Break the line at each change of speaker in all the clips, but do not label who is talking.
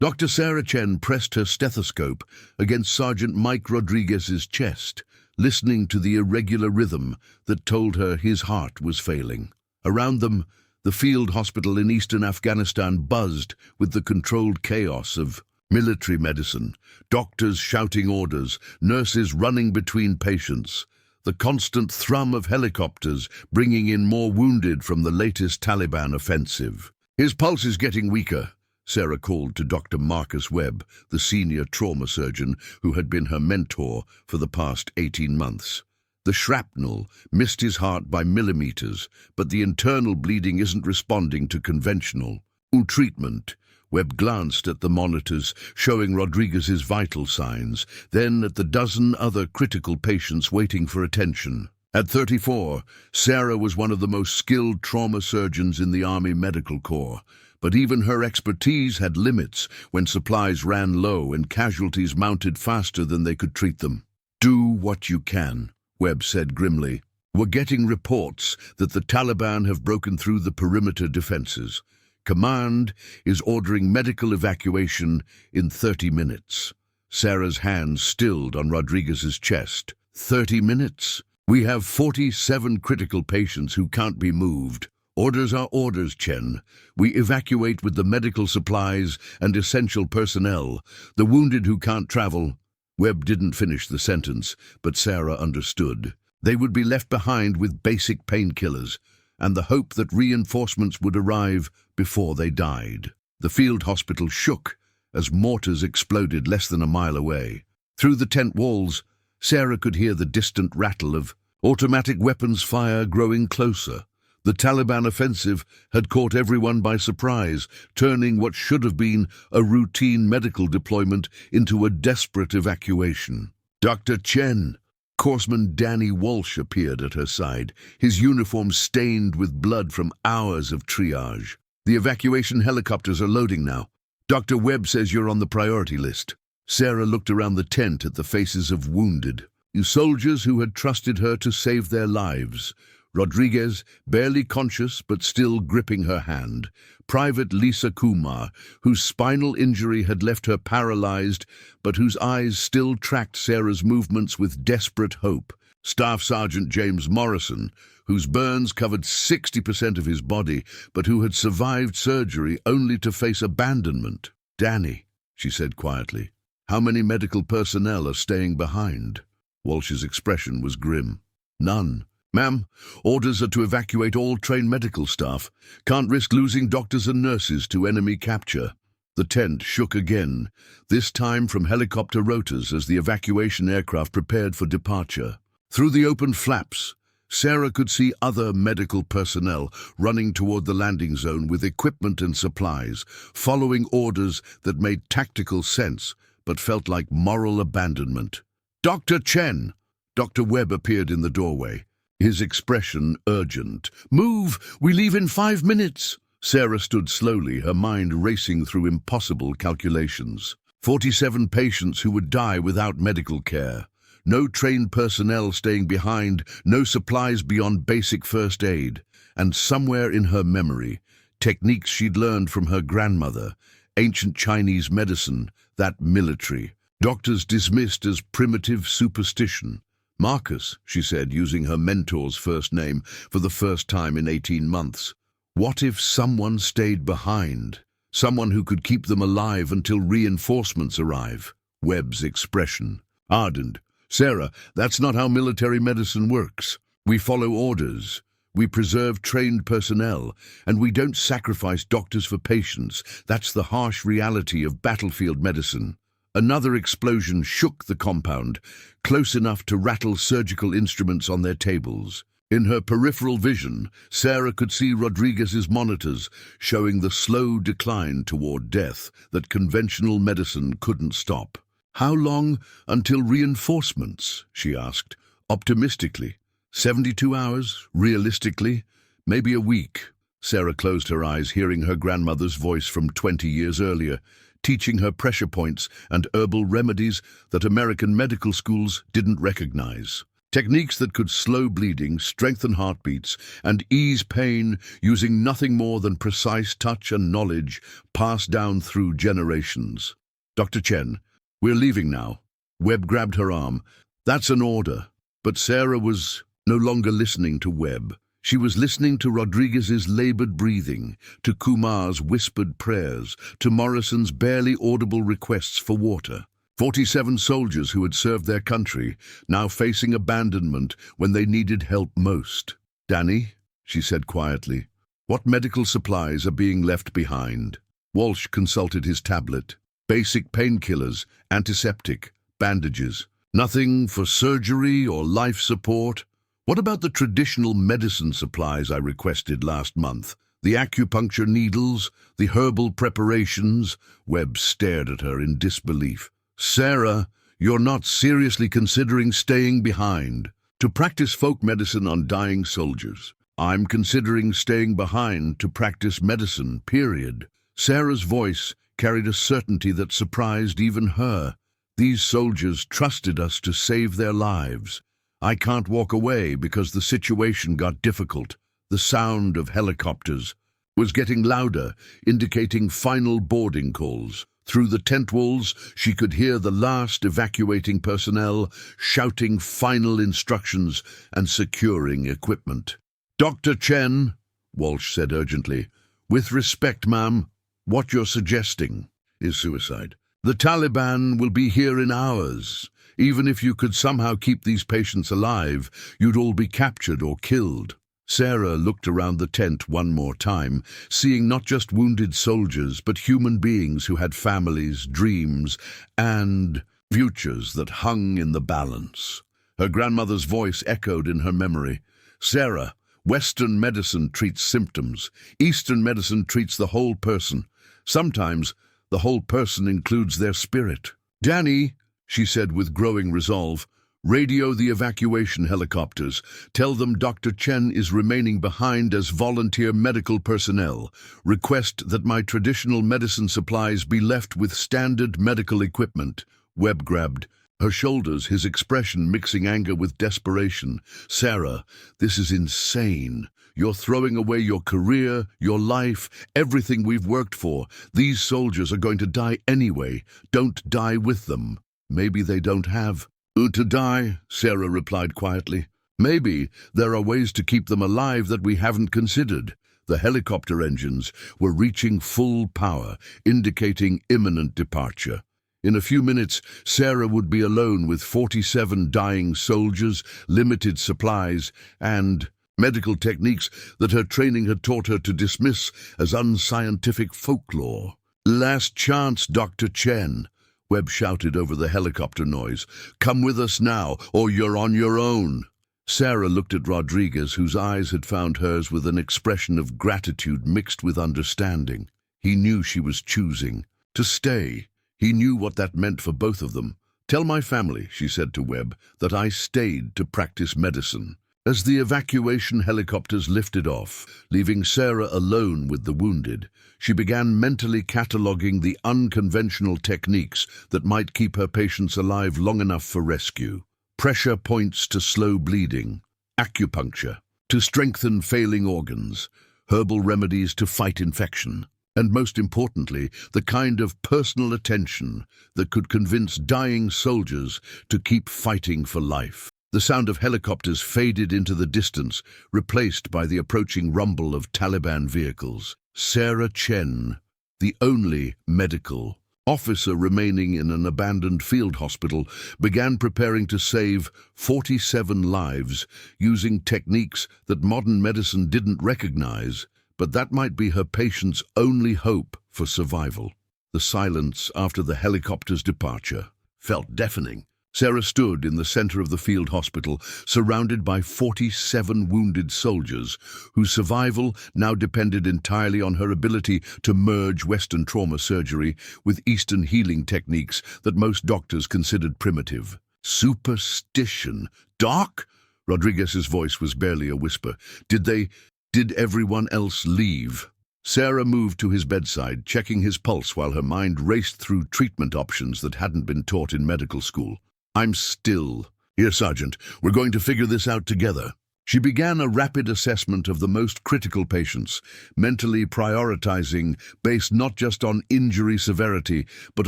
Dr. Sarah Chen pressed her stethoscope against Sergeant Mike Rodriguez's chest, listening to the irregular rhythm that told her his heart was failing. Around them, the field hospital in eastern Afghanistan buzzed with the controlled chaos of military medicine, doctors shouting orders, nurses running between patients, the constant thrum of helicopters bringing in more wounded from the latest Taliban offensive. "His pulse is getting weaker," Sarah called to Dr. Marcus Webb, the senior trauma surgeon who had been her mentor for the past 18 months. "The shrapnel missed his heart by millimeters, but the internal bleeding isn't responding to conventional treatment." Webb glanced at the monitors showing Rodriguez's vital signs, then at the dozen other critical patients waiting for attention. At 34, Sarah was one of the most skilled trauma surgeons in the Army Medical Corps, but even her expertise had limits when supplies ran low and casualties mounted faster than they could treat them. "Do what you can," Webb said grimly. "We're getting reports that the Taliban have broken through the perimeter defenses. Command is ordering medical evacuation in 30 minutes. Sarah's hands stilled on Rodriguez's chest. 30 minutes? We have 47 critical patients who can't be moved. Orders are orders, Chen. We evacuate with the medical supplies and essential personnel. The wounded who can't travel." Webb didn't finish the sentence, but Sarah understood. They would be left behind with basic painkillers, and the hope that reinforcements would arrive before they died. The field hospital shook as mortars exploded less than a mile away. Through the tent walls, Sarah could hear the distant rattle of automatic weapons fire growing closer. The Taliban offensive had caught everyone by surprise, turning what should have been a routine medical deployment into a desperate evacuation. "Dr. Chen!" Corpsman Danny Walsh appeared at her side, his uniform stained with blood from hours of triage. "The evacuation helicopters are loading now. Dr. Webb says you're on the priority list." Sarah looked around the tent at the faces of wounded, soldiers who had trusted her to save their lives. Rodriguez, barely conscious but still gripping her hand. Private Lisa Kumar, whose spinal injury had left her paralyzed, but whose eyes still tracked Sarah's movements with desperate hope. Staff Sergeant James Morrison, whose burns covered 60% of his body, but who had survived surgery only to face abandonment. "Danny," she said quietly, "how many medical personnel are staying behind?" Walsh's expression was grim. "None. Ma'am, orders are to evacuate all trained medical staff. Can't risk losing doctors and nurses to enemy capture." The tent shook again, this time from helicopter rotors as the evacuation aircraft prepared for departure. Through the open flaps, Sarah could see other medical personnel running toward the landing zone with equipment and supplies, following orders that made tactical sense but felt like moral abandonment. "Dr. Chen!" Dr. Webb appeared in the doorway, his expression urgent. "Move! We leave in 5 minutes!" Sarah stood slowly, her mind racing through impossible calculations. 47 patients who would die without medical care. No trained personnel staying behind, no supplies beyond basic first aid. And somewhere in her memory, techniques she'd learned from her grandmother, ancient Chinese medicine, that military. Doctors dismissed as primitive superstition. "Marcus," she said, using her mentor's first name for the first time in 18 months. What if someone stayed behind? Someone who could keep them alive until reinforcements arrive? Webb's expression ardent. "Sarah, that's not how military medicine works. We follow orders. We preserve trained personnel, and we don't sacrifice doctors for patients. That's the harsh reality of battlefield medicine." Another explosion shook the compound, close enough to rattle surgical instruments on their tables. In her peripheral vision, Sarah could see Rodriguez's monitors showing the slow decline toward death that conventional medicine couldn't stop. "How long until reinforcements?" she asked, optimistically. 72 hours, realistically, maybe a week. Sarah closed her eyes, hearing her grandmother's voice from 20 years earlier, teaching her pressure points and herbal remedies that American medical schools didn't recognize. Techniques that could slow bleeding, strengthen heartbeats, and ease pain using nothing more than precise touch and knowledge passed down through generations. Dr. Chen, we're leaving now. Webb grabbed her arm. That's an order. But Sarah was no longer listening to Webb. She was listening to Rodriguez's labored breathing, to Kumar's whispered prayers, to Morrison's barely audible requests for water. 47 soldiers who had served their country, now facing abandonment when they needed help most. "Danny," she said quietly, "what medical supplies are being left behind?" Walsh consulted his tablet. Basic painkillers, antiseptic, bandages. Nothing for surgery or life support? What about the traditional medicine supplies I requested last month? The acupuncture needles, the herbal preparations? Webb stared at her in disbelief. "Sarah, you're not seriously considering staying behind to practice folk medicine on dying soldiers. I'm considering staying behind to practice medicine, period." Sarah's voice carried a certainty that surprised even her. "These soldiers trusted us to save their lives. I can't walk away because the situation got difficult." The sound of helicopters was getting louder, indicating final boarding calls. Through the tent walls, she could hear the last evacuating personnel shouting final instructions and securing equipment. "Dr. Chen," Walsh said urgently, "with respect, ma'am, what you're suggesting is suicide. The Taliban will be here in hours. Even if you could somehow keep these patients alive, you'd all be captured or killed." Sarah looked around the tent one more time, seeing not just wounded soldiers, but human beings who had families, dreams, and futures that hung in the balance. Her grandmother's voice echoed in her memory. "Sarah, Western medicine treats symptoms. Eastern medicine treats the whole person. Sometimes the whole person includes their spirit." "Danny," she said with growing resolve, "radio the evacuation helicopters. Tell them Dr. Chen is remaining behind as volunteer medical personnel. Request that my traditional medicine supplies be left with standard medical equipment." Webb grabbed her shoulders, his expression mixing anger with desperation. "Sarah, this is insane. You're throwing away your career, your life, everything we've worked for. These soldiers are going to die anyway. Don't die with them." "Maybe they don't have to die," Sarah replied quietly. "Maybe there are ways to keep them alive that we haven't considered." The helicopter engines were reaching full power, indicating imminent departure. In a few minutes, Sarah would be alone with 47 dying soldiers, limited supplies, and medical techniques that her training had taught her to dismiss as unscientific folklore. "Last chance, Dr. Chen," Webb shouted over the helicopter noise. "Come with us now, or you're on your own." Sarah looked at Rodriguez, whose eyes had found hers with an expression of gratitude mixed with understanding. He knew she was choosing to stay. He knew what that meant for both of them. "Tell my family," she said to Webb, "that I stayed to practice medicine." As the evacuation helicopters lifted off, leaving Sarah alone with the wounded, she began mentally cataloguing the unconventional techniques that might keep her patients alive long enough for rescue. Pressure points to slow bleeding, acupuncture to strengthen failing organs, herbal remedies to fight infection, and most importantly, the kind of personal attention that could convince dying soldiers to keep fighting for life. The sound of helicopters faded into the distance, replaced by the approaching rumble of Taliban vehicles. Sarah Chen, the only medical officer remaining in an abandoned field hospital, began preparing to save 47 lives using techniques that modern medicine didn't recognize, but that might be her patient's only hope for survival. The silence after the helicopter's departure felt deafening. Sarah stood in the center of the field hospital, surrounded by 47 wounded soldiers, whose survival now depended entirely on her ability to merge Western trauma surgery with Eastern healing techniques that most doctors considered primitive. "Superstition. Doc?" Rodriguez's voice was barely a whisper. Did everyone else leave?" Sarah moved to his bedside, checking his pulse while her mind raced through treatment options that hadn't been taught in medical school. "I'm still Here, Sergeant, we're going to figure this out together. She began a rapid assessment of the most critical patients, mentally prioritizing based not just on injury severity, but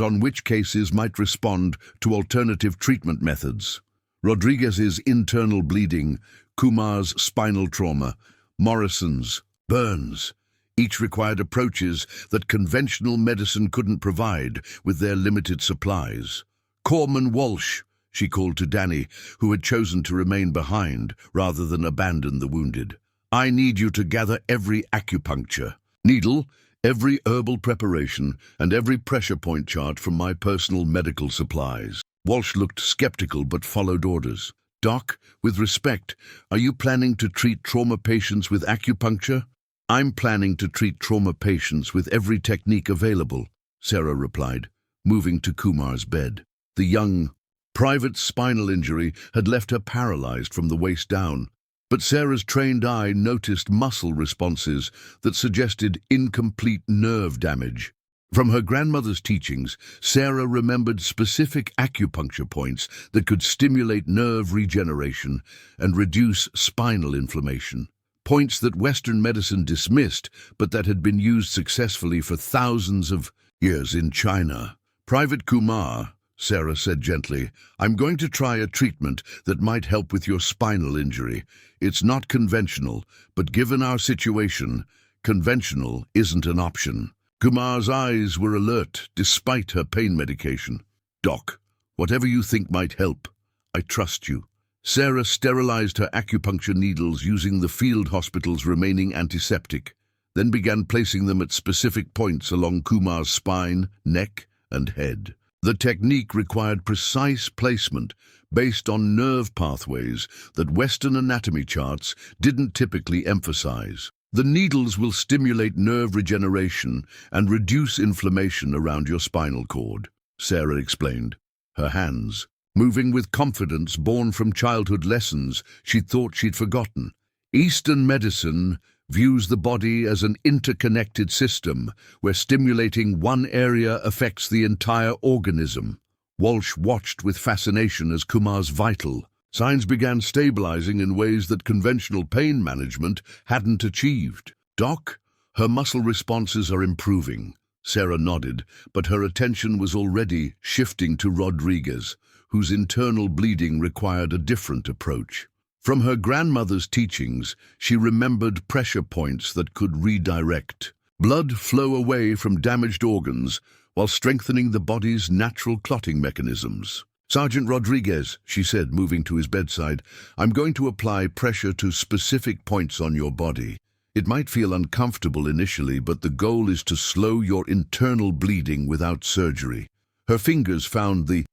on which cases might respond to alternative treatment methods. Rodriguez's internal bleeding, Kumar's spinal trauma, Morrison's burns. Each required approaches that conventional medicine couldn't provide with their limited supplies. Corpsman Walsh, she called to Danny, who had chosen to remain behind rather than abandon the wounded. I need you to gather every acupuncture needle, every herbal preparation, and every pressure point chart from my personal medical supplies. Walsh looked skeptical but followed orders. Doc, with respect, are you planning to treat trauma patients with acupuncture? I'm planning to treat trauma patients with every technique available, Sarah replied, moving to Kumar's bed. The young private's spinal injury had left her paralyzed from the waist down, but Sarah's trained eye noticed muscle responses that suggested incomplete nerve damage. From her grandmother's teachings, Sarah remembered specific acupuncture points that could stimulate nerve regeneration and reduce spinal inflammation. Points that Western medicine dismissed, but that had been used successfully for thousands of years in China. Private Kumar, Sarah said gently, I'm going to try a treatment that might help with your spinal injury. It's not conventional, but given our situation, conventional isn't an option. Kumar's eyes were alert despite her pain medication. Doc, whatever you think might help, I trust you. Sarah sterilized her acupuncture needles using the field hospital's remaining antiseptic, then began placing them at specific points along Kumar's spine, neck, and head. The technique required precise placement based on nerve pathways that Western anatomy charts didn't typically emphasize. The needles will stimulate nerve regeneration and reduce inflammation around your spinal cord, Sarah explained, her hands moving with confidence born from childhood lessons she thought she'd forgotten. Eastern medicine views the body as an interconnected system where stimulating one area affects the entire organism. Walsh watched with fascination as Kumar's vital signs began stabilizing in ways that conventional pain management hadn't achieved. Doc, her muscle responses are improving. Sarah nodded, but her attention was already shifting to Rodriguez, whose internal bleeding required a different approach. From her grandmother's teachings, she remembered pressure points that could redirect blood flow away from damaged organs while strengthening the body's natural clotting mechanisms. Sergeant Rodriguez, she said, moving to his bedside, I'm going to apply pressure to specific points on your body. It might feel uncomfortable initially, but the goal is to slow your internal bleeding without surgery. Her fingers found the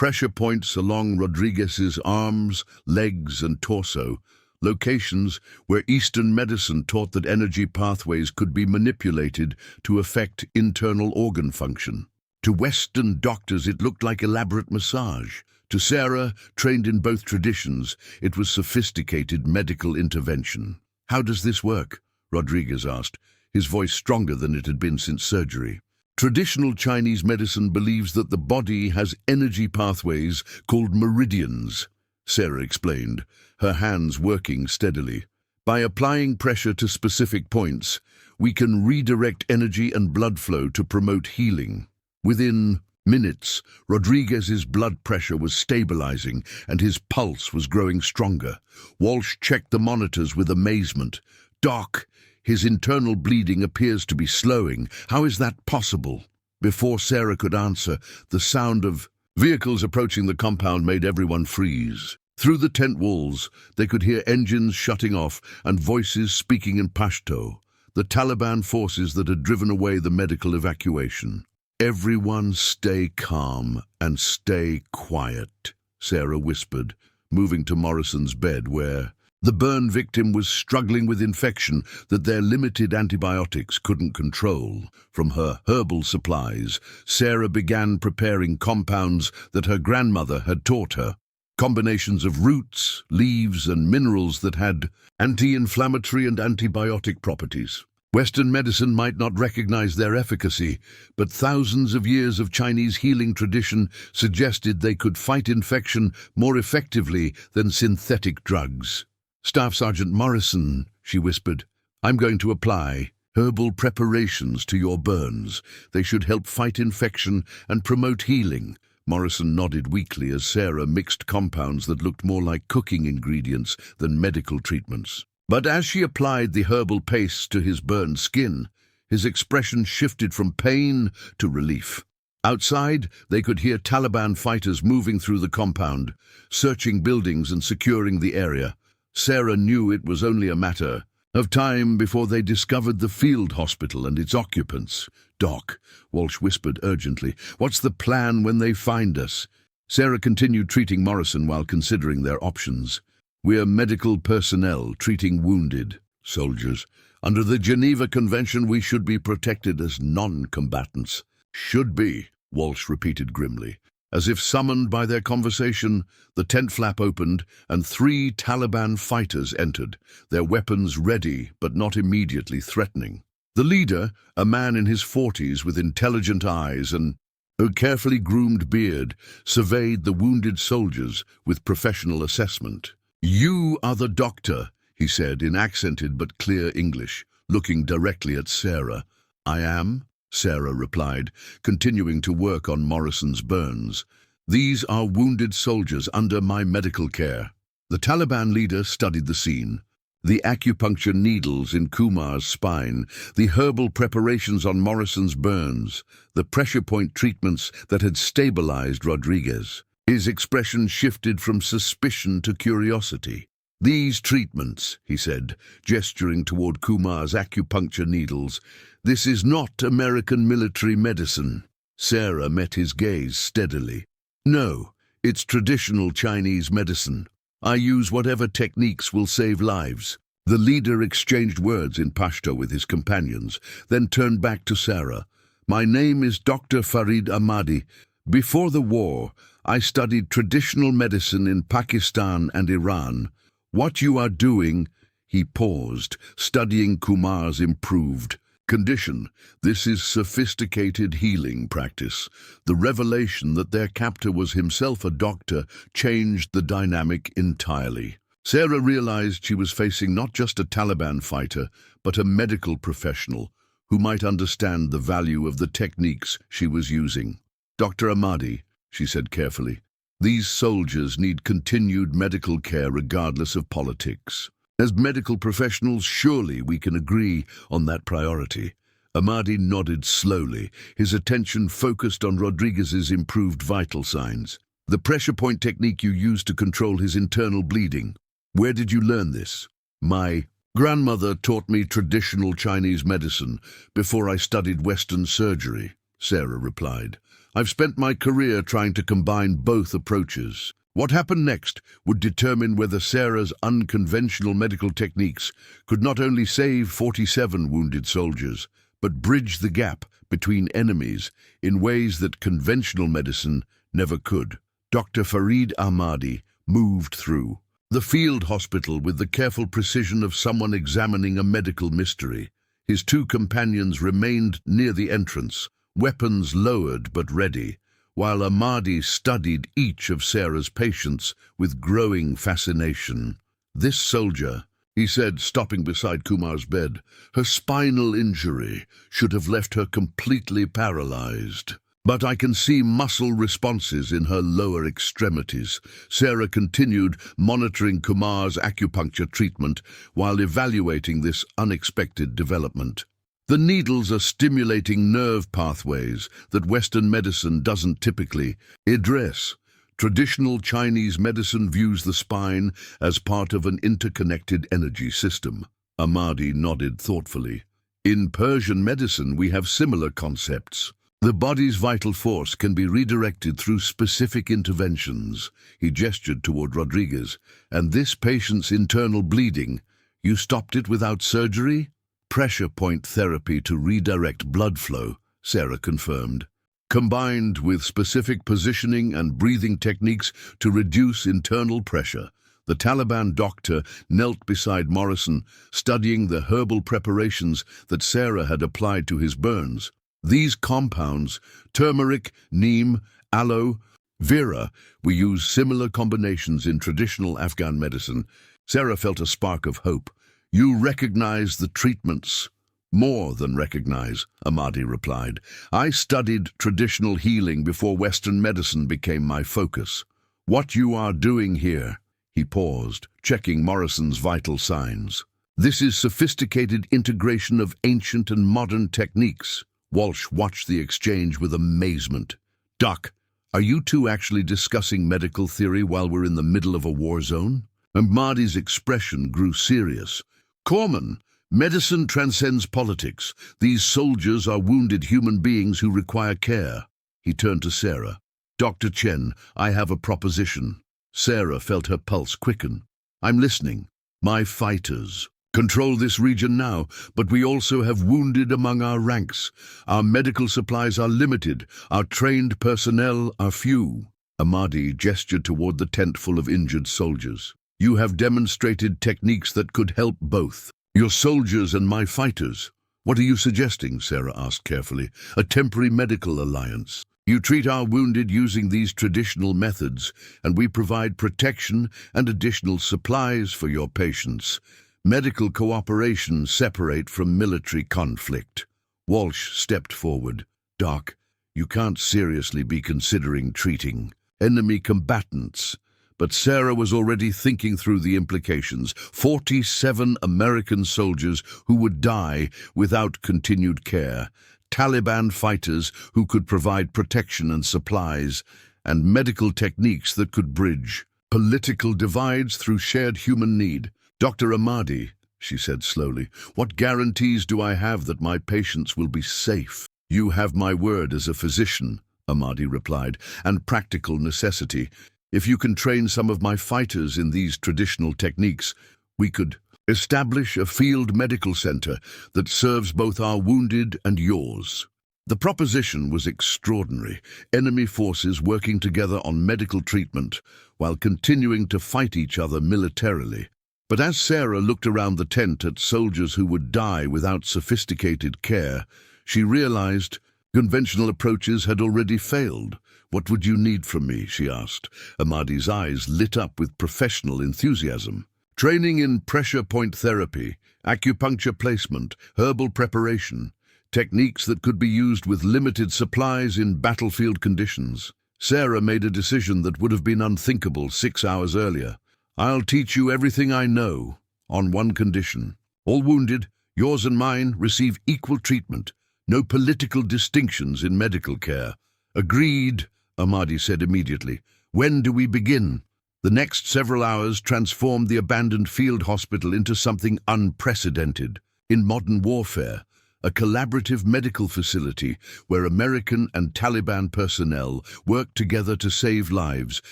pressure points along Rodriguez's arms, legs, and torso, locations where Eastern medicine taught that energy pathways could be manipulated to affect internal organ function. To Western doctors, it looked like elaborate massage. To Sarah, trained in both traditions, it was sophisticated medical intervention. How does this work? Rodriguez asked, his voice stronger than it had been since surgery. Traditional Chinese medicine believes that the body has energy pathways called meridians, Sarah explained, her hands working steadily. By applying pressure to specific points, we can redirect energy and blood flow to promote healing. Within minutes, Rodriguez's blood pressure was stabilizing and his pulse was growing stronger. Walsh checked the monitors with amazement. Doc, his internal bleeding appears to be slowing. How is that possible? Before Sarah could answer, the sound of vehicles approaching the compound made everyone freeze. Through the tent walls, they could hear engines shutting off and voices speaking in Pashto, the Taliban forces that had driven away the medical evacuation. Everyone stay calm and stay quiet, Sarah whispered, moving to Morrison's bed where the burn victim was struggling with infection that their limited antibiotics couldn't control. From her herbal supplies, Sarah began preparing compounds that her grandmother had taught her. Combinations of roots, leaves, and minerals that had anti-inflammatory and antibiotic properties. Western medicine might not recognize their efficacy, but thousands of years of Chinese healing tradition suggested they could fight infection more effectively than synthetic drugs. "Staff Sergeant Morrison," she whispered, "I'm going to apply herbal preparations to your burns. They should help fight infection and promote healing." Morrison nodded weakly as Sarah mixed compounds that looked more like cooking ingredients than medical treatments. But as she applied the herbal paste to his burned skin, his expression shifted from pain to relief. Outside, they could hear Taliban fighters moving through the compound, searching buildings and securing the area. Sarah knew it was only a matter of time before they discovered the field hospital and its occupants. "Doc," Walsh whispered urgently, "what's the plan when they find us?" Sarah continued treating Morrison while considering their options. "We're medical personnel treating wounded soldiers. Under the Geneva Convention, we should be protected as non-combatants." "Should be," Walsh repeated grimly. As if summoned by their conversation, the tent flap opened and 3 Taliban fighters entered, their weapons ready but not immediately threatening. The leader, a man in his 40s with intelligent eyes and a carefully groomed beard, surveyed the wounded soldiers with professional assessment. "You are the doctor," he said in accented but clear English, looking directly at Sarah. "I am," Sarah replied, continuing to work on Morrison's burns. "These are wounded soldiers under my medical care." The Taliban leader studied the scene. The acupuncture needles in Kumar's spine, the herbal preparations on Morrison's burns, the pressure point treatments that had stabilized Rodriguez. His expression shifted from suspicion to curiosity. "These treatments," he said, gesturing toward Kumar's acupuncture needles, "this is not American military medicine." Sarah met his gaze steadily. "No, it's traditional Chinese medicine. I use whatever techniques will save lives." The leader exchanged words in Pashto with his companions, then turned back to Sarah. "My name is Dr. Farid Ahmadi. Before the war, I studied traditional medicine in Pakistan and Iran. What you are doing," he paused, studying Kumar's improved condition. "This is sophisticated healing practice." The revelation that their captor was himself a doctor changed the dynamic entirely. Sarah realized she was facing not just a Taliban fighter, but a medical professional who might understand the value of the techniques she was using. "Dr. Ahmadi," she said carefully, "these soldiers need continued medical care regardless of politics. As medical professionals, surely we can agree on that priority." Ahmadi nodded slowly, his attention focused on Rodriguez's improved vital signs. "The pressure point technique you used to control his internal bleeding. Where did you learn this?" "My grandmother taught me traditional Chinese medicine before I studied Western surgery," Sarah replied. "I've spent my career trying to combine both approaches." What happened next would determine whether Sarah's unconventional medical techniques could not only save 47 wounded soldiers, but bridge the gap between enemies in ways that conventional medicine never could. Dr. Farid Ahmadi moved through the field hospital with the careful precision of someone examining a medical mystery. His 2 companions remained near the entrance, weapons lowered but ready, while Ahmadi studied each of Sarah's patients with growing fascination. "This soldier," he said, stopping beside Kumar's bed, "her spinal injury should have left her completely paralyzed. But I can see muscle responses in her lower extremities." Sarah continued monitoring Kumar's acupuncture treatment while evaluating this unexpected development. "The needles are stimulating nerve pathways that Western medicine doesn't typically address. Traditional Chinese medicine views the spine as part of an interconnected energy system." Ahmadi nodded thoughtfully. "In Persian medicine, we have similar concepts. The body's vital force can be redirected through specific interventions." He gestured toward Rodriguez. "And this patient's internal bleeding, you stopped it without surgery?" "Pressure point therapy to redirect blood flow," Sarah confirmed, "combined with specific positioning and breathing techniques to reduce internal pressure. The Taliban doctor knelt beside Morrison, studying the herbal preparations that Sarah had applied to his burns. These compounds, turmeric, neem, aloe, vera, we use similar combinations in traditional Afghan medicine. Sarah felt a spark of hope. You recognize the treatments. More than recognize, Ahmadi replied. I studied traditional healing before Western medicine became my focus. What you are doing here? He paused, checking Morrison's vital signs. This is sophisticated integration of ancient and modern techniques. Walsh watched the exchange with amazement. Doc, are you two actually discussing medical theory while we're in the middle of a war zone? Ahmadi's expression grew serious. Corpsman, medicine transcends politics. These soldiers are wounded human beings who require care. He turned to Sarah. Dr. Chen, I have a proposition. Sarah felt her pulse quicken. I'm listening. My fighters control this region now, but we also have wounded among our ranks. Our medical supplies are limited. Our trained personnel are few. Ahmadi gestured toward the tent full of injured soldiers. You have demonstrated techniques that could help both. Your soldiers and my fighters. What are you suggesting? Sarah asked carefully. A temporary medical alliance. You treat our wounded using these traditional methods, and we provide protection and additional supplies for your patients. Medical cooperation separate from military conflict. Walsh stepped forward. Doc, you can't seriously be considering treating enemy combatants. But Sarah was already thinking through the implications. 47 American soldiers who would die without continued care. Taliban fighters who could provide protection and supplies, and medical techniques that could bridge political divides through shared human need. Dr. Ahmadi, she said slowly, what guarantees do I have that my patients will be safe? You have my word as a physician, Ahmadi replied, and practical necessity. If you can train some of my fighters in these traditional techniques, we could establish a field medical center that serves both our wounded and yours. The proposition was extraordinary. Enemy forces working together on medical treatment while continuing to fight each other militarily. But as Sarah looked around the tent at soldiers who would die without sophisticated care, she realized conventional approaches had already failed. What would you need from me? She asked. Ahmadi's eyes lit up with professional enthusiasm. Training in pressure point therapy, acupuncture placement, herbal preparation, techniques that could be used with limited supplies in battlefield conditions. Sarah made a decision that would have been unthinkable 6 hours earlier. I'll teach you everything I know, on one condition. All wounded, yours and mine, receive equal treatment. No political distinctions in medical care. Agreed, Ahmadi said immediately. When do we begin? The next several hours transformed the abandoned field hospital into something unprecedented. In modern warfare, a collaborative medical facility where American and Taliban personnel worked together to save lives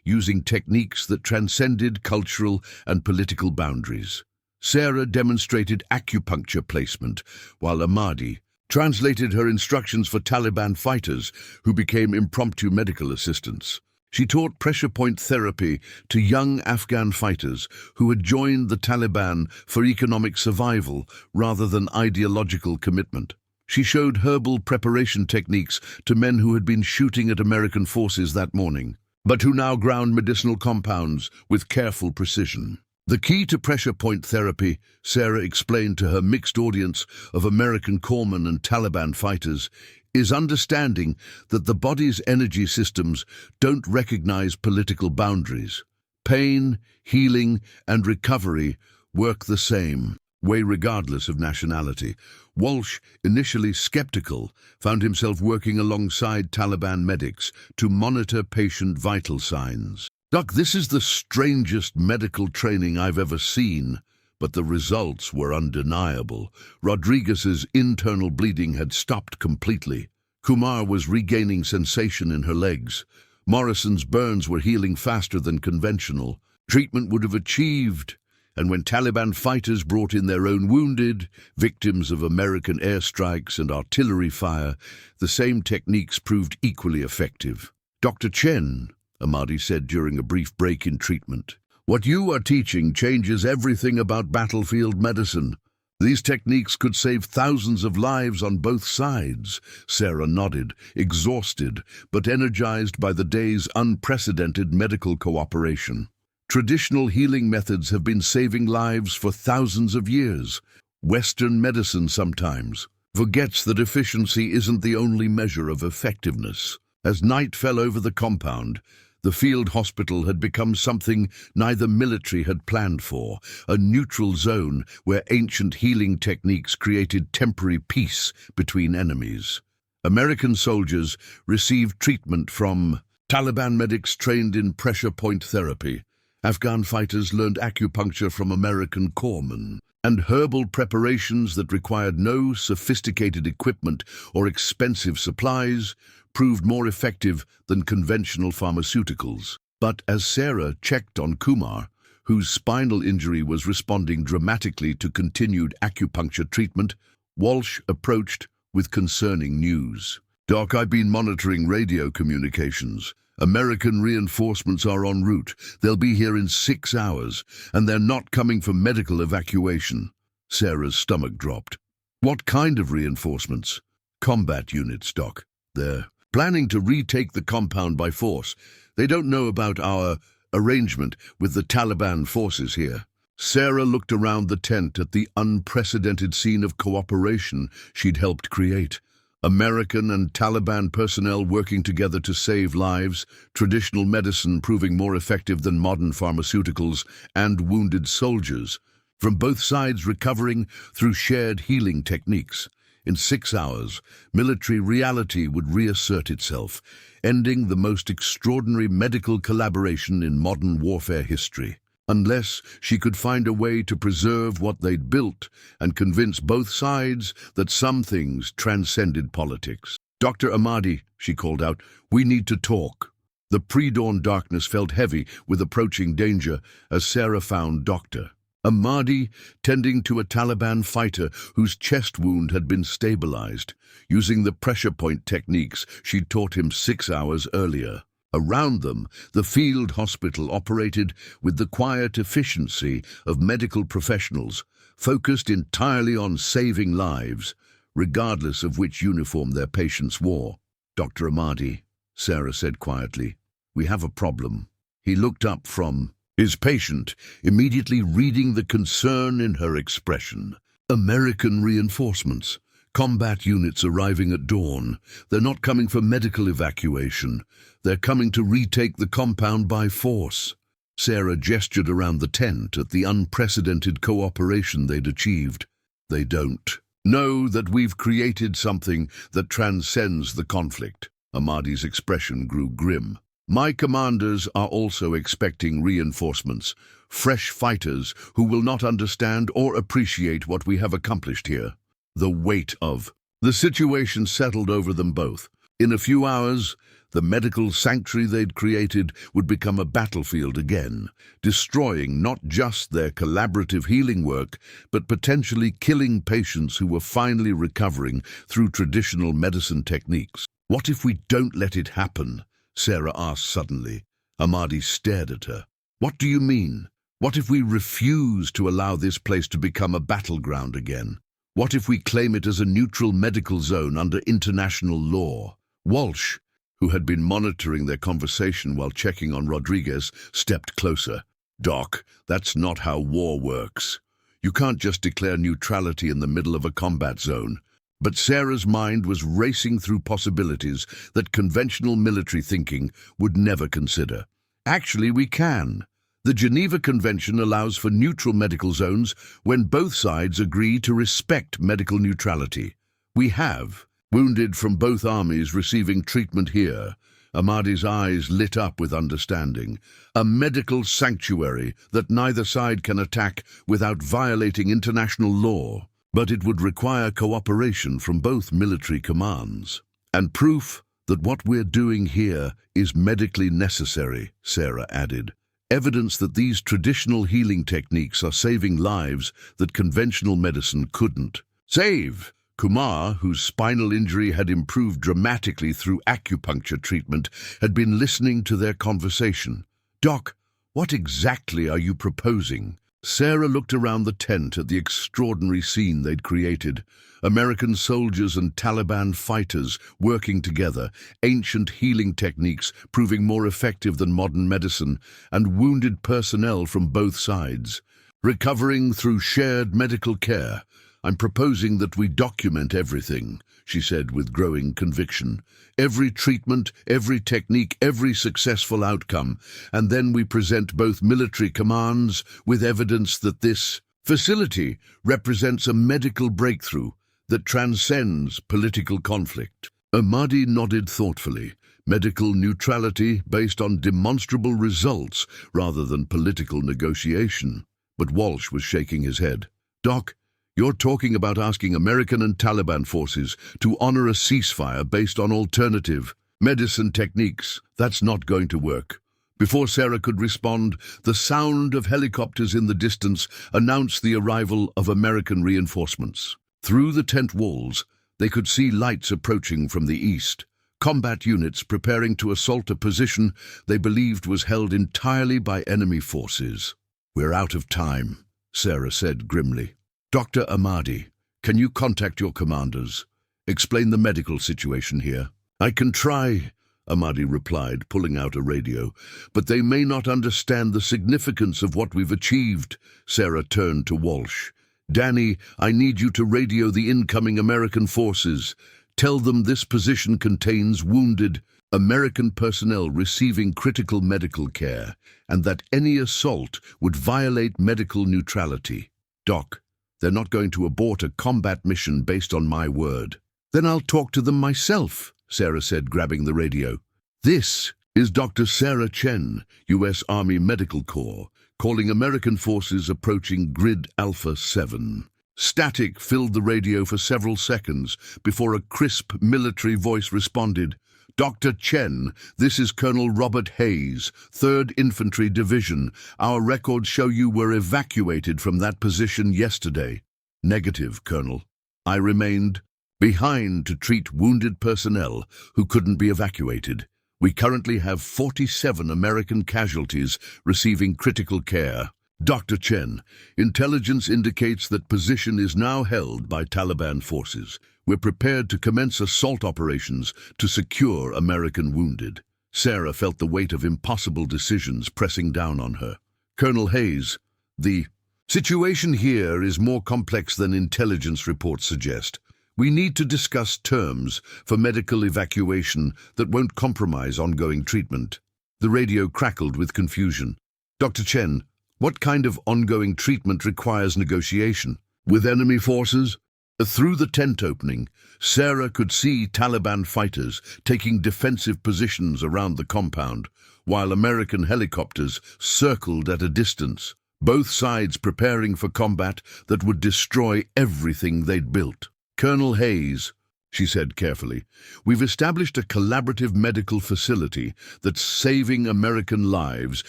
using techniques that transcended cultural and political boundaries. Sarah demonstrated acupuncture placement, while Ahmadi translated her instructions for Taliban fighters who became impromptu medical assistants. She taught pressure point therapy to young Afghan fighters who had joined the Taliban for economic survival rather than ideological commitment. She showed herbal preparation techniques to men who had been shooting at American forces that morning, but who now ground medicinal compounds with careful precision. The key to pressure point therapy, Sarah explained to her mixed audience of American corpsmen and Taliban fighters, is understanding that the body's energy systems don't recognize political boundaries. Pain, healing, and recovery work the same way regardless of nationality. Walsh, initially skeptical, found himself working alongside Taliban medics to monitor patient vital signs. Doc, this is the strangest medical training I've ever seen. But the results were undeniable. Rodriguez's internal bleeding had stopped completely. Kumar was regaining sensation in her legs. Morrison's burns were healing faster than conventional treatment would have achieved. And when Taliban fighters brought in their own wounded, victims of American airstrikes and artillery fire, the same techniques proved equally effective. Dr. Chen, Ahmadi said during a brief break in treatment, What you are teaching changes everything about battlefield medicine. These techniques could save thousands of lives on both sides. Sarah nodded, exhausted, but energized by the day's unprecedented medical cooperation. Traditional healing methods have been saving lives for thousands of years. Western medicine sometimes forgets that efficiency isn't the only measure of effectiveness. As night fell over the compound, the field hospital had become something neither military had planned for, a neutral zone where ancient healing techniques created temporary peace between enemies. American soldiers received treatment from Taliban medics trained in pressure point therapy. Afghan fighters learned acupuncture from American corpsmen, and herbal preparations that required no sophisticated equipment or expensive supplies proved more effective than conventional pharmaceuticals. But as Sarah checked on Kumar, whose spinal injury was responding dramatically to continued acupuncture treatment, Walsh approached with concerning news. "Doc, I've been monitoring radio communications. American reinforcements are en route. They'll be here in 6 hours, and they're not coming for medical evacuation." Sarah's stomach dropped. "What kind of reinforcements?" "Combat units, Doc. They're planning to retake the compound by force. They don't know about our arrangement with the Taliban forces here." Sarah looked around the tent at the unprecedented scene of cooperation she'd helped create. American and Taliban personnel working together to save lives, traditional medicine proving more effective than modern pharmaceuticals, and wounded soldiers, from both sides recovering through shared healing techniques. In 6 hours, military reality would reassert itself, ending the most extraordinary medical collaboration in modern warfare history. Unless she could find a way to preserve what they'd built and convince both sides that some things transcended politics. "Dr. Ahmadi," she called out, "we need to talk." The pre-dawn darkness felt heavy with approaching danger as Sarah found Dr. Ahmadi tending to a Taliban fighter whose chest wound had been stabilized, using the pressure point techniques she'd taught him 6 hours earlier. Around them, the field hospital operated with the quiet efficiency of medical professionals, focused entirely on saving lives, regardless of which uniform their patients wore. "Dr. Ahmadi," Sarah said quietly, "we have a problem." He looked up from his patient, immediately reading the concern in her expression. "American reinforcements. Combat units arriving at dawn. They're not coming for medical evacuation. They're coming to retake the compound by force." Sarah gestured around the tent at the unprecedented cooperation they'd achieved. "They don't know that we've created something that transcends the conflict." Ahmadi's expression grew grim. "My commanders are also expecting reinforcements, fresh fighters who will not understand or appreciate what we have accomplished here." The weight of the situation settled over them both. In a few hours, the medical sanctuary they'd created would become a battlefield again, destroying not just their collaborative healing work, but potentially killing patients who were finally recovering through traditional medicine techniques. "What if we don't let it happen?" Sarah asked suddenly. Ahmadi stared at her. "What do you mean? What if we refuse to allow this place to become a battleground again? What if we claim it as a neutral medical zone under international law?" Walsh, who had been monitoring their conversation while checking on Rodriguez, stepped closer. "Doc, that's not how war works. You can't just declare neutrality in the middle of a combat zone." But Sarah's mind was racing through possibilities that conventional military thinking would never consider. "Actually, we can. The Geneva Convention allows for neutral medical zones when both sides agree to respect medical neutrality. We have wounded from both armies receiving treatment here." Ahmadi's eyes lit up with understanding. "A medical sanctuary that neither side can attack without violating international law. But it would require cooperation from both military commands. And proof that what we're doing here is medically necessary," Sarah added. "Evidence that these traditional healing techniques are saving lives that conventional medicine couldn't save." Kumar, whose spinal injury had improved dramatically through acupuncture treatment, had been listening to their conversation. "Doc, What exactly are you proposing? Sarah looked around the tent at the extraordinary scene they'd created. American soldiers and Taliban fighters working together, ancient healing techniques proving more effective than modern medicine, and wounded personnel from both sides. Recovering through shared medical care. I'm proposing that we document everything, she said with growing conviction. Every treatment, every technique, every successful outcome, and then we present both military commands with evidence that this facility represents a medical breakthrough that transcends political conflict. Ahmadi nodded thoughtfully. Medical neutrality based on demonstrable results rather than political negotiation. But Walsh was shaking his head. Doc, you're talking about asking American and Taliban forces to honor a ceasefire based on alternative medicine techniques. That's not going to work. Before Sarah could respond, the sound of helicopters in the distance announced the arrival of American reinforcements. Through the tent walls, they could see lights approaching from the east. Combat units preparing to assault a position they believed was held entirely by enemy forces. We're out of time, Sarah said grimly. Dr. Ahmadi, can you contact your commanders? Explain the medical situation here. I can try, Ahmadi replied, pulling out a radio, but they may not understand the significance of what we've achieved. Sarah turned to Walsh. Danny, I need you to radio the incoming American forces. Tell them this position contains wounded American personnel receiving critical medical care, and that any assault would violate medical neutrality. Doc, they're not going to abort a combat mission based on my word. Then I'll talk to them myself, Sarah said, grabbing the radio. This is Dr. Sarah Chen, U.S. Army Medical Corps, calling American forces approaching Grid Alpha 7. Static filled the radio for several seconds before a crisp military voice responded. Dr. Chen, this is Colonel Robert Hayes, 3rd Infantry Division. Our records show you were evacuated from that position yesterday. Negative, Colonel. I remained behind to treat wounded personnel who couldn't be evacuated. We currently have 47 American casualties receiving critical care. Dr. Chen, intelligence indicates that position is now held by Taliban forces. We're prepared to commence assault operations to secure American wounded. Sarah felt the weight of impossible decisions pressing down on her. Colonel Hayes, the situation here is more complex than intelligence reports suggest. We need to discuss terms for medical evacuation that won't compromise ongoing treatment. The radio crackled with confusion. Dr. Chen, what kind of ongoing treatment requires negotiation? With enemy forces? Through the tent opening, Sarah could see Taliban fighters taking defensive positions around the compound, while American helicopters circled at a distance, both sides preparing for combat that would destroy everything they'd built. Colonel Hayes, she said carefully, we've established a collaborative medical facility that's saving American lives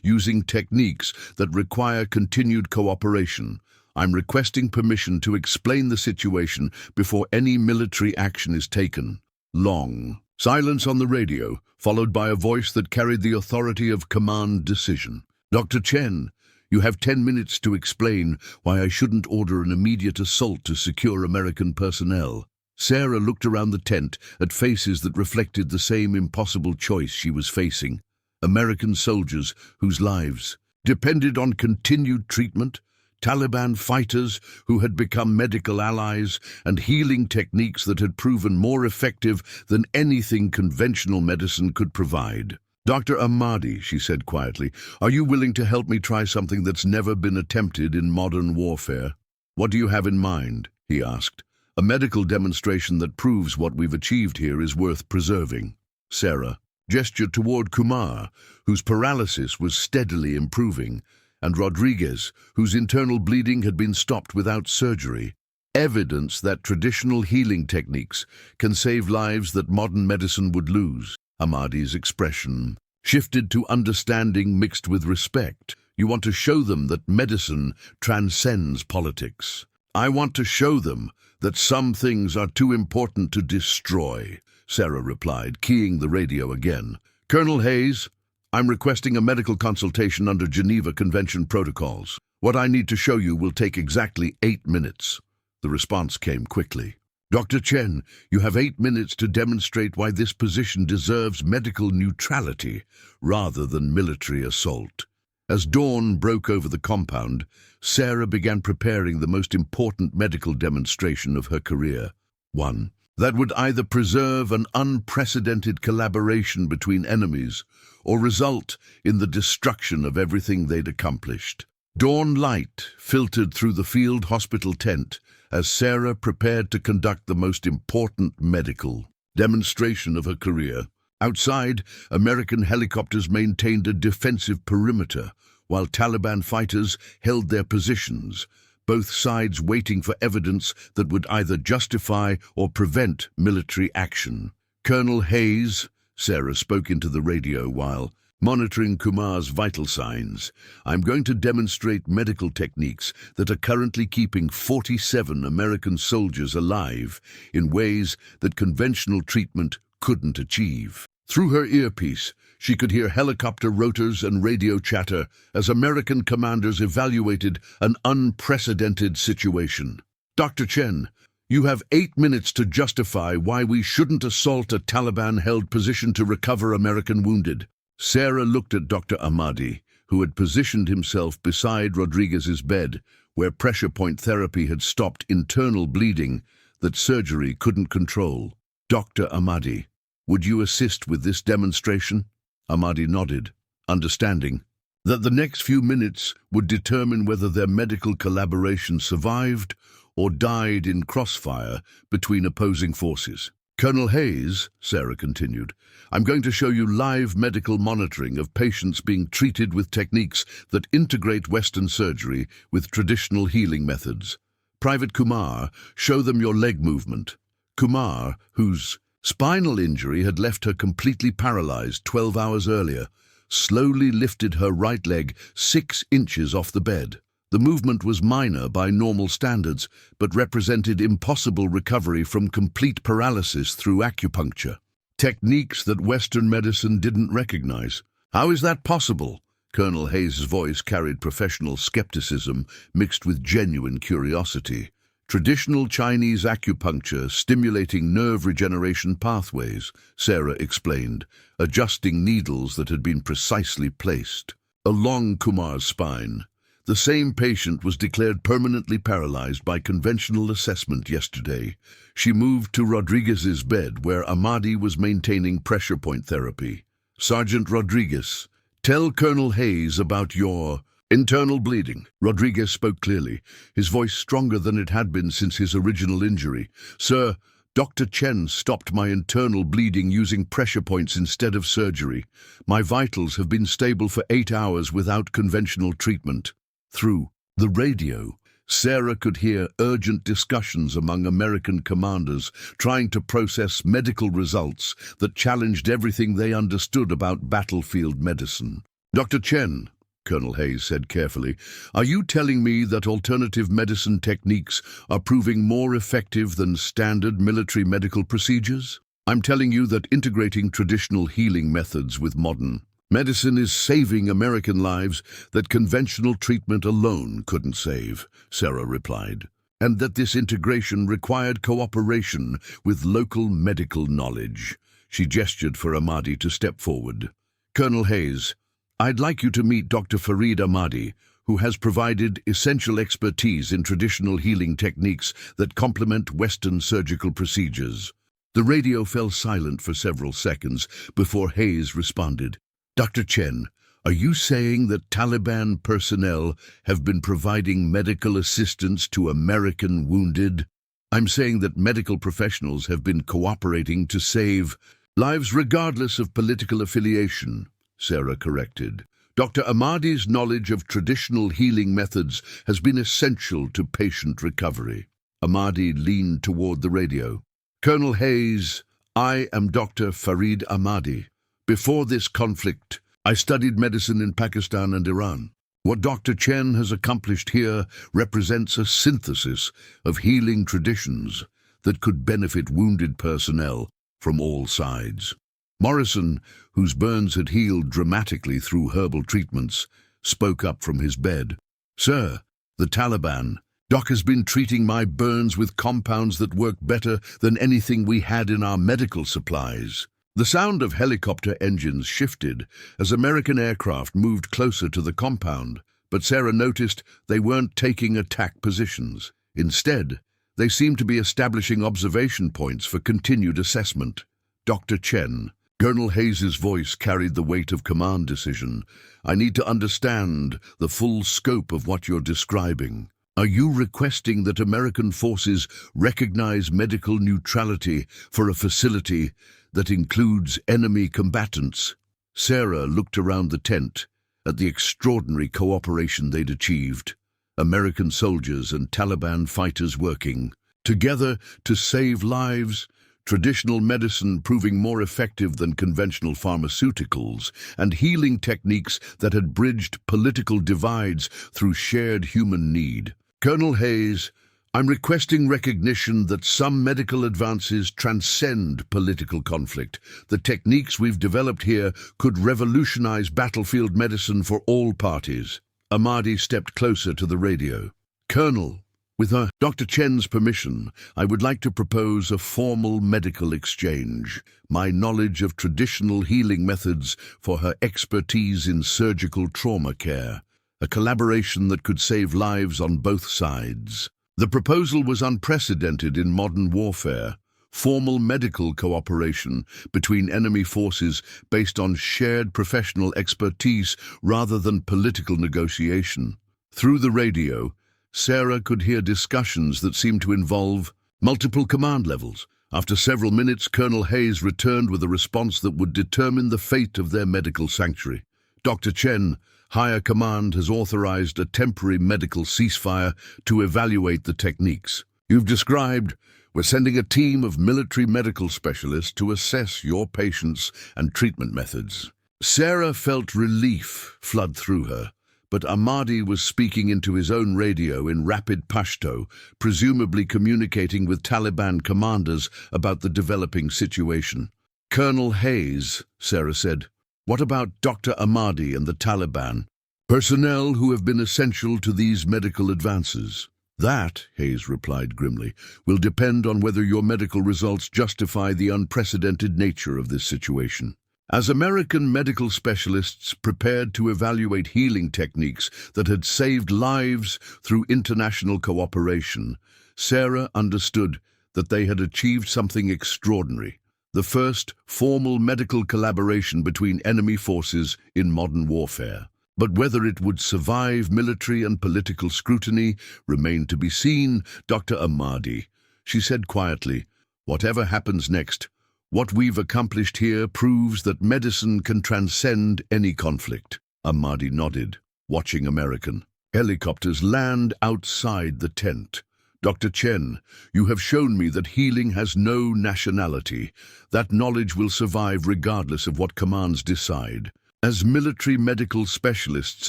using techniques that require continued cooperation. I'm requesting permission to explain the situation before any military action is taken. Long silence on the radio, followed by a voice that carried the authority of command decision. Dr. Chen, you have 10 minutes to explain why I shouldn't order an immediate assault to secure American personnel. Sarah looked around the tent at faces that reflected the same impossible choice she was facing. American soldiers whose lives depended on continued treatment, Taliban fighters who had become medical allies, and healing techniques that had proven more effective than anything conventional medicine could provide. Dr. Ahmadi, she said quietly, are you willing to help me try something that's never been attempted in modern warfare? What do you have in mind? He asked. A medical demonstration that proves what we've achieved here is worth preserving. Sarah gestured toward Kumar, whose paralysis was steadily improving, and Rodriguez, whose internal bleeding had been stopped without surgery. Evidence that traditional healing techniques can save lives that modern medicine would lose. Ahmadi's expression shifted to understanding mixed with respect. You want to show them that medicine transcends politics. I want to show them that some things are too important to destroy, Sarah replied, keying the radio again. Colonel Hayes, I'm requesting a medical consultation under Geneva Convention protocols. What I need to show you will take exactly 8 minutes. The response came quickly. Dr. Chen, you have 8 minutes to demonstrate why this position deserves medical neutrality rather than military assault. As dawn broke over the compound, Sarah began preparing the most important medical demonstration of her career. One that would either preserve an unprecedented collaboration between enemies or result in the destruction of everything they'd accomplished. Dawn light filtered through the field hospital tent as Sarah prepared to conduct the most important medical demonstration of her career. Outside, American helicopters maintained a defensive perimeter, while Taliban fighters held their positions, both sides waiting for evidence that would either justify or prevent military action. Colonel Hayes, Sarah spoke into the radio while monitoring Kumar's vital signs. I'm going to demonstrate medical techniques that are currently keeping 47 American soldiers alive in ways that conventional treatment couldn't achieve. Through her earpiece, she could hear helicopter rotors and radio chatter as American commanders evaluated an unprecedented situation. Dr. Chen, you have 8 minutes to justify why we shouldn't assault a Taliban-held position to recover American wounded. Sarah looked at Dr. Ahmadi, who had positioned himself beside Rodriguez's bed, where pressure point therapy had stopped internal bleeding that surgery couldn't control. Dr. Ahmadi, would you assist with this demonstration? Ahmadi nodded, understanding that the next few minutes would determine whether their medical collaboration survived or died in crossfire between opposing forces. Colonel Hayes, Sarah continued, I'm going to show you live medical monitoring of patients being treated with techniques that integrate Western surgery with traditional healing methods. Private Kumar, show them your leg movement. Kumar, whose spinal injury had left her completely paralyzed 12 hours earlier, slowly lifted her right leg 6 inches off the bed. The movement was minor by normal standards, but represented impossible recovery from complete paralysis through acupuncture. Techniques that Western medicine didn't recognize. How is that possible? Colonel Hayes' voice carried professional skepticism mixed with genuine curiosity. Traditional Chinese acupuncture stimulating nerve regeneration pathways, Sarah explained, adjusting needles that had been precisely placed along Kumar's spine. The same patient was declared permanently paralyzed by conventional assessment yesterday. She moved to Rodriguez's bed, where Ahmadi was maintaining pressure point therapy. Sergeant Rodriguez, tell Colonel Hayes about your internal bleeding. Rodriguez spoke clearly, his voice stronger than it had been since his original injury. Sir, Dr. Chen stopped my internal bleeding using pressure points instead of surgery. My vitals have been stable for 8 hours without conventional treatment. Through the radio, Sarah could hear urgent discussions among American commanders trying to process medical results that challenged everything they understood about battlefield medicine. Dr. Chen, Colonel Hayes said carefully, are you telling me that alternative medicine techniques are proving more effective than standard military medical procedures? I'm telling you that integrating traditional healing methods with modern medicine is saving American lives that conventional treatment alone couldn't save, Sarah replied, and that this integration required cooperation with local medical knowledge. She gestured for Ahmadi to step forward. Colonel Hayes, I'd like you to meet Dr. Farid Ahmadi, who has provided essential expertise in traditional healing techniques that complement Western surgical procedures. The radio fell silent for several seconds before Hayes responded. Dr. Chen, are you saying that Taliban personnel have been providing medical assistance to American wounded? I'm saying that medical professionals have been cooperating to save lives regardless of political affiliation, Sarah corrected. Dr. Ahmadi's knowledge of traditional healing methods has been essential to patient recovery. Ahmadi leaned toward the radio. Colonel Hayes, I am Dr. Farid Ahmadi. Before this conflict, I studied medicine in Pakistan and Iran. What Dr. Chen has accomplished here represents a synthesis of healing traditions that could benefit wounded personnel from all sides. Morrison, whose burns had healed dramatically through herbal treatments, spoke up from his bed. "Sir, the Taliban. Doc has been treating my burns with compounds that work better than anything we had in our medical supplies." The sound of helicopter engines shifted as American aircraft moved closer to the compound, but Sarah noticed they weren't taking attack positions. Instead, they seemed to be establishing observation points for continued assessment. "Dr. Chen," Colonel Hayes's voice carried the weight of command decision. "I need to understand the full scope of what you're describing. Are you requesting that American forces recognize medical neutrality for a facility that includes enemy combatants?" Sarah looked around the tent at the extraordinary cooperation they'd achieved. American soldiers and Taliban fighters working together to save lives, traditional medicine proving more effective than conventional pharmaceuticals, and healing techniques that had bridged political divides through shared human need. "Colonel Hayes, I'm requesting recognition that some medical advances transcend political conflict. The techniques we've developed here could revolutionize battlefield medicine for all parties." Ahmadi stepped closer to the radio. "Colonel, with Dr. Chen's permission, I would like to propose a formal medical exchange. My knowledge of traditional healing methods for her expertise in surgical trauma care. A collaboration that could save lives on both sides." The proposal was unprecedented in modern warfare. Formal medical cooperation between enemy forces based on shared professional expertise rather than political negotiation. Through the radio, Sarah could hear discussions that seemed to involve multiple command levels. After several minutes, Colonel Hayes returned with a response that would determine the fate of their medical sanctuary. "Dr. Chen, Higher Command has authorized a temporary medical ceasefire to evaluate the techniques you've described. We're sending a team of military medical specialists to assess your patients and treatment methods." Sarah felt relief flood through her, but Ahmadi was speaking into his own radio in rapid Pashto, presumably communicating with Taliban commanders about the developing situation. "Colonel Hayes," Sarah said, "what about Dr. Ahmadi and the Taliban? Personnel who have been essential to these medical advances." "That," Hayes replied grimly, "will depend on whether your medical results justify the unprecedented nature of this situation." As American medical specialists prepared to evaluate healing techniques that had saved lives through international cooperation, Sarah understood that they had achieved something extraordinary. The first formal medical collaboration between enemy forces in modern warfare. But whether it would survive military and political scrutiny remained to be seen. "Dr. Ahmadi," she said quietly, "whatever happens next, what we've accomplished here proves that medicine can transcend any conflict." Ahmadi nodded, watching American helicopters land outside the tent. "Dr. Chen, you have shown me that healing has no nationality. That knowledge will survive regardless of what commands decide." As military medical specialists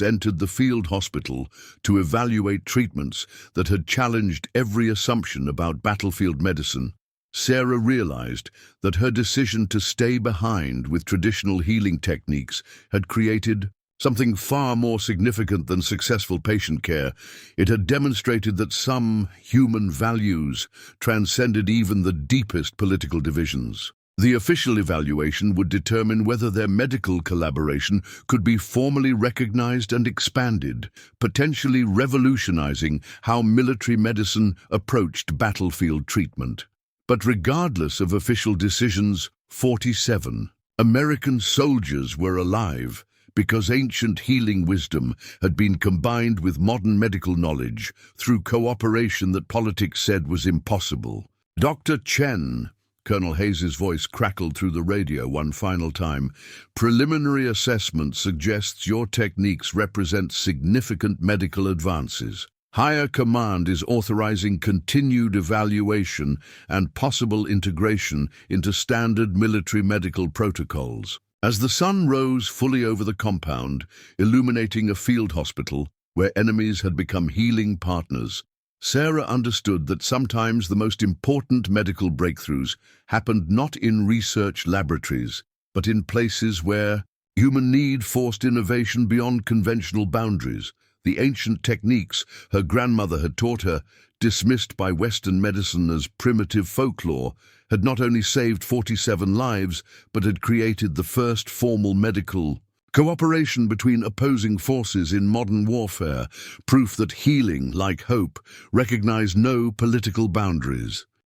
entered the field hospital to evaluate treatments that had challenged every assumption about battlefield medicine, Sarah realized that her decision to stay behind with traditional healing techniques had created something far more significant than successful patient care. It had demonstrated that some human values transcended even the deepest political divisions. The official evaluation would determine whether their medical collaboration could be formally recognized and expanded, potentially revolutionizing how military medicine approached battlefield treatment. But regardless of official decisions, 47 American soldiers were alive because ancient healing wisdom had been combined with modern medical knowledge through cooperation that politics said was impossible. "Dr. Chen," Colonel Hayes's voice crackled through the radio one final time, "preliminary assessment suggests your techniques represent significant medical advances. Higher Command is authorizing continued evaluation and possible integration into standard military medical protocols." As the sun rose fully over the compound, illuminating a field hospital where enemies had become healing partners, Sarah understood that sometimes the most important medical breakthroughs happened not in research laboratories, but in places where human need forced innovation beyond conventional boundaries. The ancient techniques her grandmother had taught her, dismissed by Western medicine as primitive folklore, had not only saved 47 lives, but had created the first formal medical cooperation between opposing forces in modern warfare, proof that healing, like hope, recognized no political boundaries.